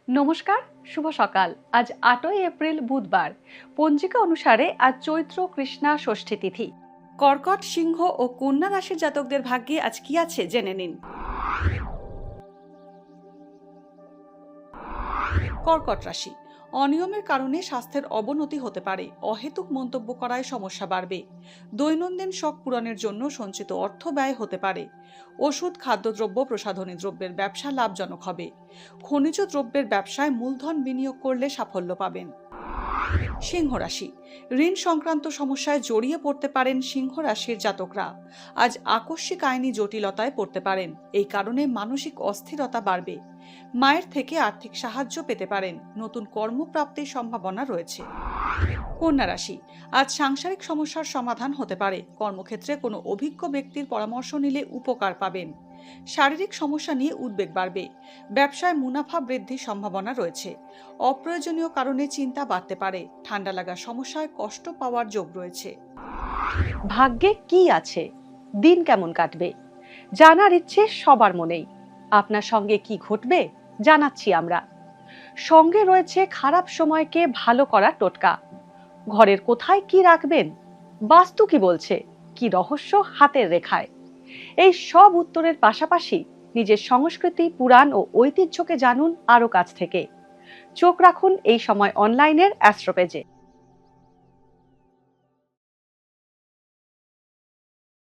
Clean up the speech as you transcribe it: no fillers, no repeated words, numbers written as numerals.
নমস্কার, শুভ সকাল। আজ ৮ই এপ্রিল বুধবার। পঞ্জিকা অনুসারে আজ চৈত্র কৃষ্ণা ষষ্ঠী তিথি। কর্কট, সিংহ ও কন্যা রাশির জাতকদের ভাগ্যে আজ কি আছে জেনে নিন। কর্কট রাশি, অনিয়মের কারণে স্বাস্থ্যের অবনতি হতে পারে। অহেতুক মন্তব্য করায় সমস্যা বাড়বে। দৈনন্দিন শখ পূরণের জন্য সঞ্চিত অর্থ ব্যয় হতে পারে। ওষুধ, খাদ্যদ্রব্য, প্রসাধনী দ্রব্যের ব্যবসা লাভজনক হবে। খনিজ দ্রব্যের ব্যবসায় মূলধন বিনিয়োগ করলে সাফল্য পাবেন। সিংহ রাশি, ঋণ সংক্রান্ত সমস্যায় জড়িয়ে পড়তে পারেন সিংহ রাশির জাতকরা। আজ আকস্মিক আইনি জটিলতায় পড়তে পারেন। এই কারণে মানসিক অস্থিরতা বাড়বে। মায়ের থেকে আর্থিক সাহায্য পেতে পারেন। নতুন কর্মপ্রাপ্তির সম্ভাবনা রয়েছে। কন্যা রাশি, আজ সাংসারিক সমস্যার সমাধান হতে পারে। কর্মক্ষেত্রে কোনো অভিজ্ঞ ব্যক্তির পরামর্শ নিলে উপকার পাবেন। শারীরিক সমস্যা নিয়ে উদ্বেগ বাড়বে। ব্যবসায় মুনাফা বৃদ্ধির সম্ভাবনা রয়েছে। অপ্রয়োজনীয় কারণে চিন্তা বাড়তে পারে। ঠান্ডা লাগা সমস্যায় কষ্ট পাওয়ার যোগ রয়েছে। ভাগ্যে কি আছে, দিন কেমন কাটবে, জানার ইচ্ছে সবার মনেই। আপনার সঙ্গে কি ঘটবে জানাচ্ছি আমরা। সঙ্গে রয়েছে খারাপ সময়কে ভালো করার টোটকা। ঘরের কোথায় কি রাখবেন, বাস্তু কি বলছে, কি রহস্য হাতের রেখায়। এই সব উত্তরের পাশাপাশি নিজের সংস্কৃতি, পুরাণ ও ঐতিহ্যকে জানুন আরও কাছ থেকে। চোখ রাখুন এই সময় অনলাইনের অ্যাস্ট্রো পেজে।